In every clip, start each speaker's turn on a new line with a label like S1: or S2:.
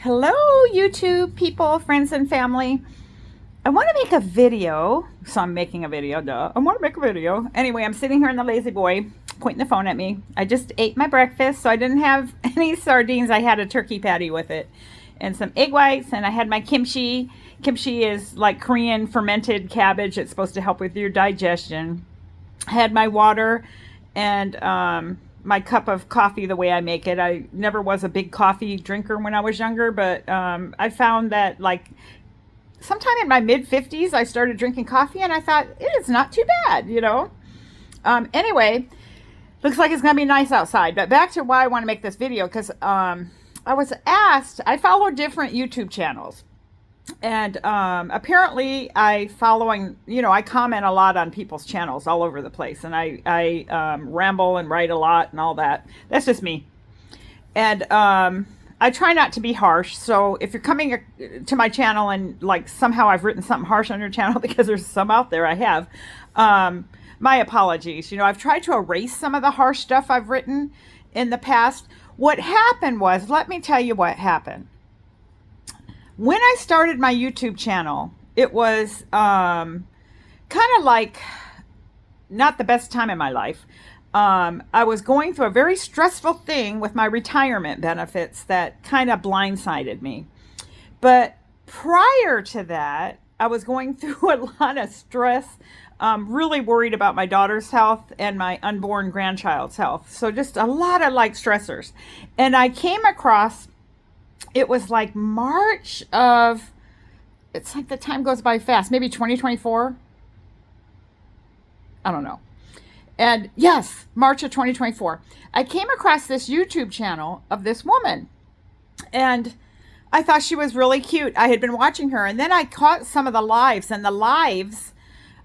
S1: Hello, YouTube people, friends, and family. I want to make a video. So I'm making a video, duh. I want to make a video. Anyway, I'm sitting here in the Lazy Boy, pointing the phone at me. I just ate my breakfast, so I didn't have any sardines. I had a turkey patty with it and some egg whites, and I had my kimchi. Kimchi is like Korean fermented cabbage. It's supposed to help with your digestion. I had my water and my cup of coffee the way I make it. I never was a big coffee drinker when I was younger, but I found that like sometime in my mid 50s, I started drinking coffee and I thought it is not too bad. Anyway, looks like it's going to be nice outside. But back to why I want to make this video because I was asked, I follow different YouTube channels. And apparently I comment a lot on people's channels all over the place, and I ramble and write a lot and all that. That's just me. And I try not to be harsh. So if you're coming to my channel and like somehow I've written something harsh on your channel, because there's some out there, I have, my apologies. I've tried to erase some of the harsh stuff I've written in the past. What happened was, let me tell you what happened. When I started my YouTube channel, it was kind of like not the best time in my life. I was going through a very stressful thing with my retirement benefits that kind of blindsided me. But prior to that, I was going through a lot of stress, really worried about my daughter's health and my unborn grandchild's health. So just a lot of like stressors. And I came across, it was like March of, it's like the time goes by fast, maybe 2024. I don't know. And yes, March of 2024. I came across this YouTube channel of this woman and I thought she was really cute. I had been watching her, and then I caught some of the lives, and the lives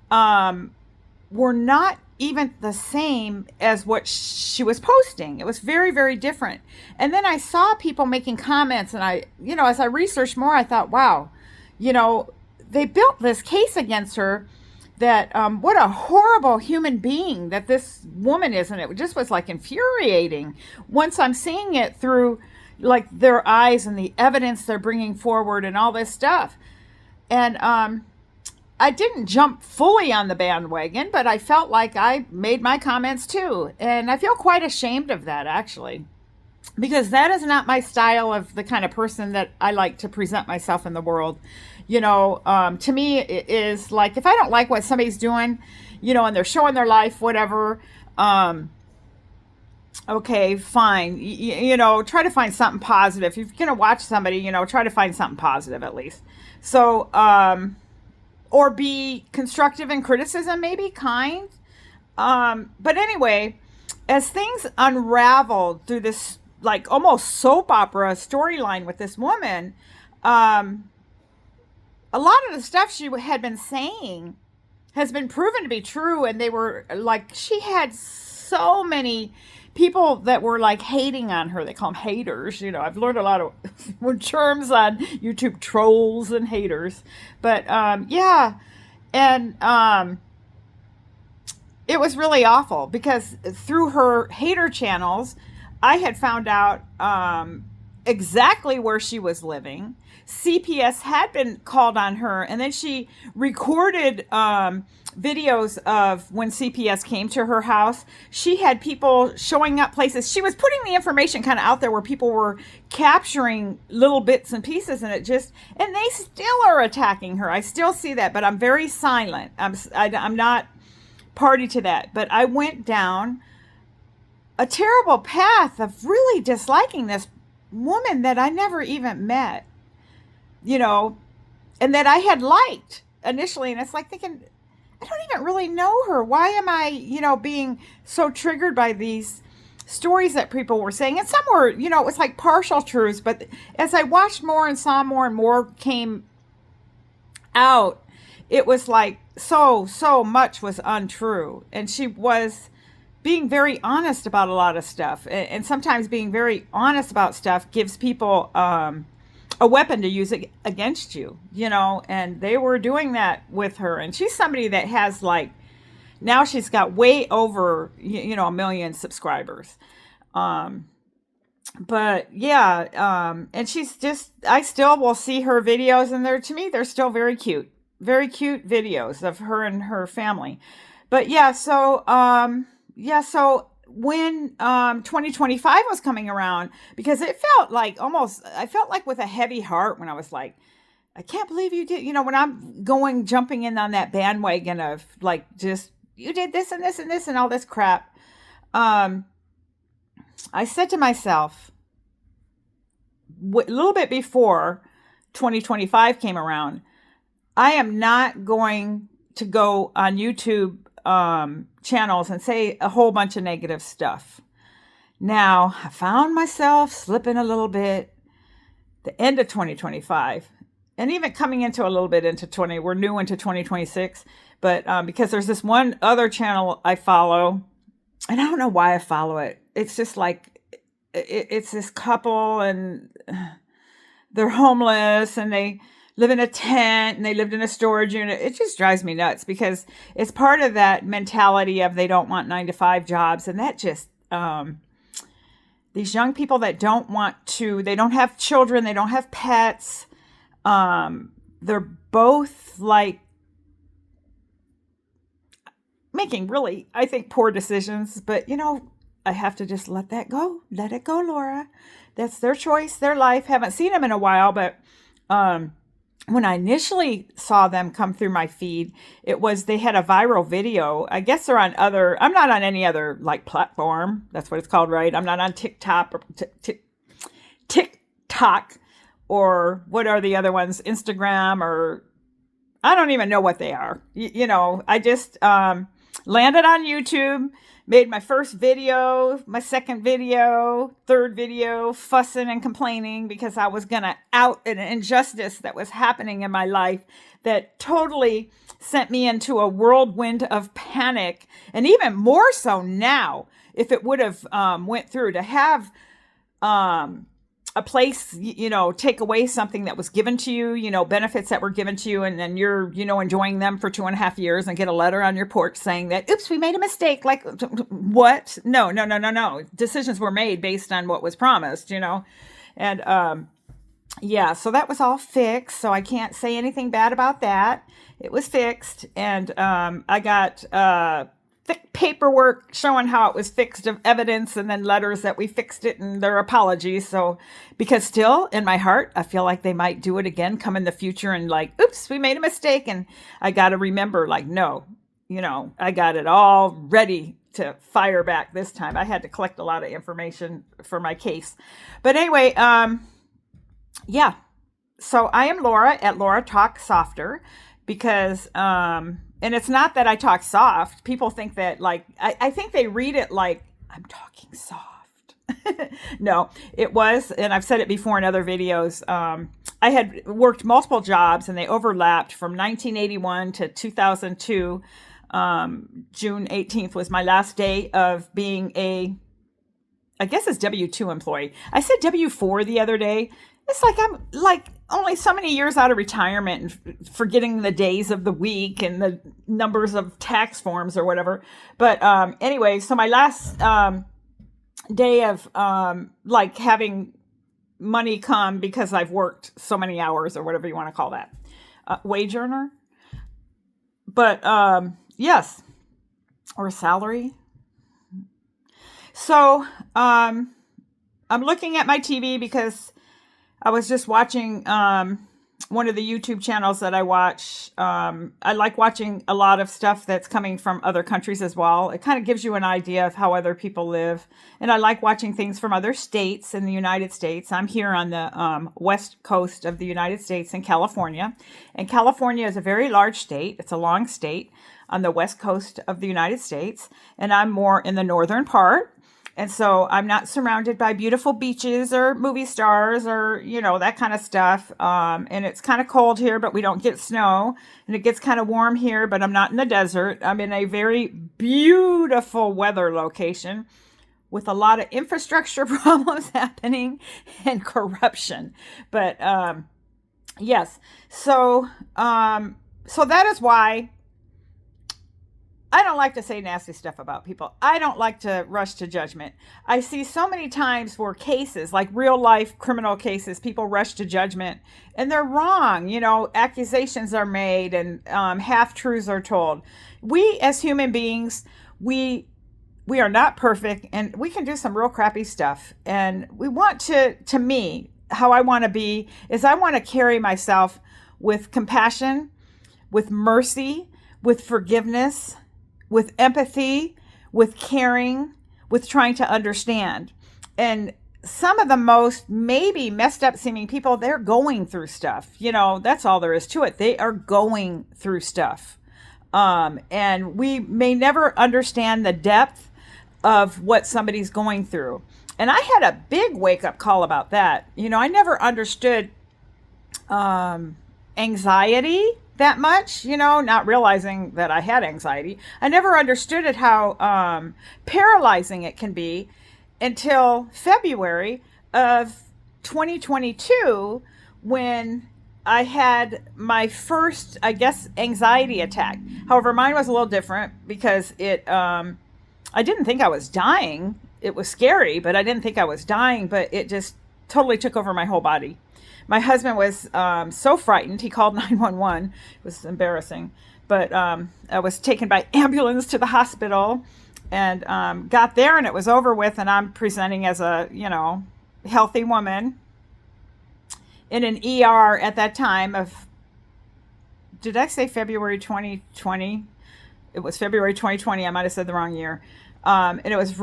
S1: were not even the same as what she was posting. It was very, very different. And then I saw people making comments, and as I researched more, I thought, wow, they built this case against her that what a horrible human being that this woman is. And it just was like infuriating once I'm seeing it through like their eyes and the evidence they're bringing forward and all this stuff. And I didn't jump fully on the bandwagon, but I felt like I made my comments too. And I feel quite ashamed of that, actually, because that is not my style of the kind of person that I like to present myself in the world. To me, it is like, if I don't like what somebody's doing, and they're showing their life, whatever, okay, fine. Try to find something positive. If you're going to watch somebody, try to find something positive at least. So, or be constructive in criticism, maybe kind. But anyway, as things unraveled through this like almost soap opera storyline with this woman, a lot of the stuff she had been saying has been proven to be true. And they were like, she had so many people that were like hating on her. They call them haters. I've learned a lot of terms on YouTube, trolls and haters. But yeah. And it was really awful because through her hater channels, I had found out exactly where she was living. CPS had been called on her, and then she recorded videos of when CPS came to her house. She had people showing up places. She was putting the information kind of out there where people were capturing little bits and pieces, and and they still are attacking her. I still see that, but I'm very silent. I'm not party to that. But I went down a terrible path of really disliking this woman that I never even met, and that I had liked initially. And it's like thinking, I don't even really know her. Why am I, being so triggered by these stories that people were saying? And some were, it was like partial truths. But as I watched more and saw more and more came out, it was like so much was untrue. And she was being very honest about a lot of stuff. And sometimes being very honest about stuff gives people a weapon to use against you, and they were doing that with her. And she's somebody that has like, now she's got way over, 1 million subscribers. but yeah, and she's just, I still will see her videos, and they're, to me, they're still very cute videos of her and her family. But yeah, so when 2025 was coming around, because it felt like almost, I felt like with a heavy heart when I was like, I can't believe you did, when I'm jumping in on that bandwagon of like, just, you did this and this and this and all this crap. Um, I said to myself, a little bit before 2025 came around, I am not going to go on YouTube channels and say a whole bunch of negative stuff. Now, I found myself slipping a little bit the end of 2025, and even coming into a little bit into we're new into 2026, but because there's this one other channel I follow, and I don't know why I follow it. It's just like, it's this couple, and they're homeless, and they live in a tent, and they lived in a storage unit. It just drives me nuts, because it's part of that mentality of they don't want 9-to-5 jobs. And that just, these young people that they don't have children, they don't have pets. They're both like making really, I think, poor decisions, but I have to just let that go. Let it go, Laura. That's their choice, their life. Haven't seen them in a while, but when I initially saw them come through my feed, they had a viral video. I guess they're on I'm not on any other like platform. That's what it's called, right? I'm not on TikTok or what are the other ones? Instagram, or I don't even know what they are. I just landed on YouTube, made my first video, my second video, third video, fussing and complaining because I was going to out an injustice that was happening in my life that totally sent me into a whirlwind of panic. And even more so now, if it would have went through, to have a place, take away something that was given to you, benefits that were given to you, and then you're, enjoying them for 2.5 years, and get a letter on your porch saying that, oops, we made a mistake. Like, what? No. Decisions were made based on what was promised, and, yeah, so that was all fixed. So I can't say anything bad about that. It was fixed. And, I got, thick paperwork showing how it was fixed, of evidence, and then letters that we fixed it and their apologies. So, because still in my heart, I feel like they might do it again, come in the future and like, oops, we made a mistake. And I got to remember, like, no, I got it all ready to fire back this time. I had to collect a lot of information for my case. But anyway, yeah. So I am Laura at Laura Talk Softer, because, and it's not that I talk soft. People think that, like, I think they read it like I'm talking soft. No, it was, and I've said it before in other videos. I had worked multiple jobs, and they overlapped from 1981 to 2002. June 18th was my last day of being I guess it's W-2 employee. I said W-4 the other day. It's like I'm like only so many years out of retirement and forgetting the days of the week and the numbers of tax forms or whatever. But anyway, so my last day of like having money come because I've worked so many hours, or whatever you want to call that, wage earner. But yes, or salary. So I'm looking at my TV because I was just watching one of the YouTube channels that I watch. I like watching a lot of stuff that's coming from other countries as well. It kind of gives you an idea of how other people live. And I like watching things from other states in the United States. I'm here on the west coast of the United States in California. And California is a very large state. It's a long state on the west coast of the United States. And I'm more in the northern part. And so I'm not surrounded by beautiful beaches or movie stars or, that kind of stuff. And it's kind of cold here, but we don't get snow. And it gets kind of warm here, but I'm not in the desert. I'm in a very beautiful weather location with a lot of infrastructure problems happening and corruption. But yes, so that is why I don't like to say nasty stuff about people. I don't like to rush to judgment. I see so many times where cases, like real life criminal cases, people rush to judgment and they're wrong. You know, accusations are made and half truths are told. We as human beings, we are not perfect and we can do some real crappy stuff. And we want to me, how I want to be is I want to carry myself with compassion, with mercy, with forgiveness, with empathy, with caring, with trying to understand. And some of the most maybe messed up seeming people, they're going through stuff. You know, that's all there is to it. They are going through stuff. And we may never understand the depth of what somebody's going through. And I had a big wake up call about that. You know, I never understood anxiety that much, you know, not realizing that I had anxiety. I never understood it, how paralyzing it can be until February of 2022 when I had my first, I guess, anxiety attack. However, mine was a little different because I didn't think I was dying. It was scary, but I didn't think I was dying, but it just totally took over my whole body. My husband was so frightened. He called 911. It was embarrassing. But I was taken by ambulance to the hospital and got there and it was over with. And I'm presenting as a, you know, healthy woman in an ER at that time of, did I say February 2020? It was February 2020. I might have said the wrong year. And it was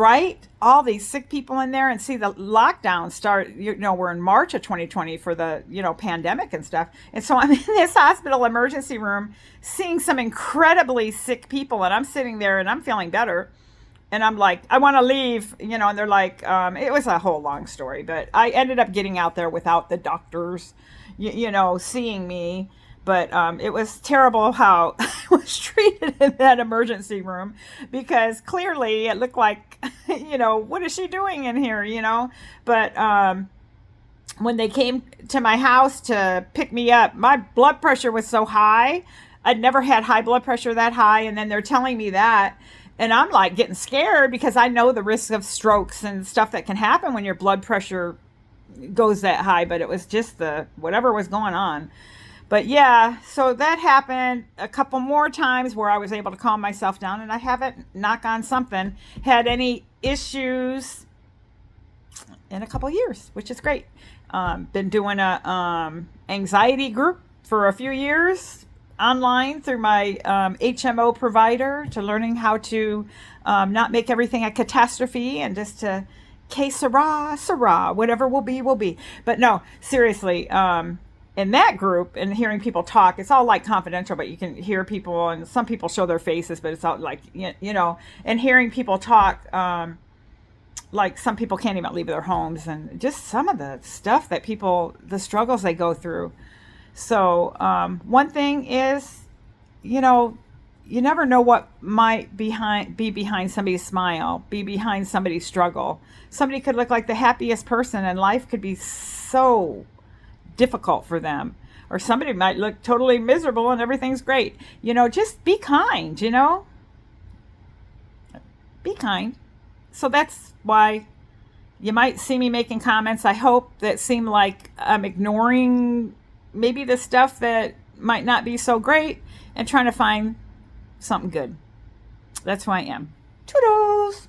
S1: all these sick people in there, and see the lockdown start, you know, we're in March of 2020 for the, you know, pandemic and stuff. And so I'm in this hospital emergency room seeing some incredibly sick people, and I'm sitting there and I'm feeling better. And I'm like, I want to leave, you know, and they're like, it was a whole long story, but I ended up getting out there without the doctors, you know, seeing me. But it was terrible how I was treated in that emergency room because clearly it looked like, you know, what is she doing in here, you know? But when they came to my house to pick me up, my blood pressure was so high. I'd never had high blood pressure that high. And then they're telling me that. And I'm like getting scared because I know the risk of strokes and stuff that can happen when your blood pressure goes that high. But it was just whatever was going on. But yeah, so that happened a couple more times where I was able to calm myself down, and I haven't, knock on something, had any issues in a couple years, which is great. Been doing a anxiety group for a few years online through my HMO provider, to learning how to not make everything a catastrophe and just to que sera, whatever will be, will be. But no, seriously, in that group and hearing people talk, it's all like confidential, but you can hear people, and some people show their faces, but it's all like, you know, and hearing people talk, like some people can't even leave their homes, and just some of the stuff that people, the struggles they go through. So one thing is, you know, you never know what might be behind somebody's smile, be behind somebody's struggle. Somebody could look like the happiest person and life could be so difficult for them, or somebody might look totally miserable and everything's great. You know, just be kind, you know, be kind. So that's why you might see me making comments, I hope, that seem like I'm ignoring maybe the stuff that might not be so great and trying to find something good. That's who I am. Toodles.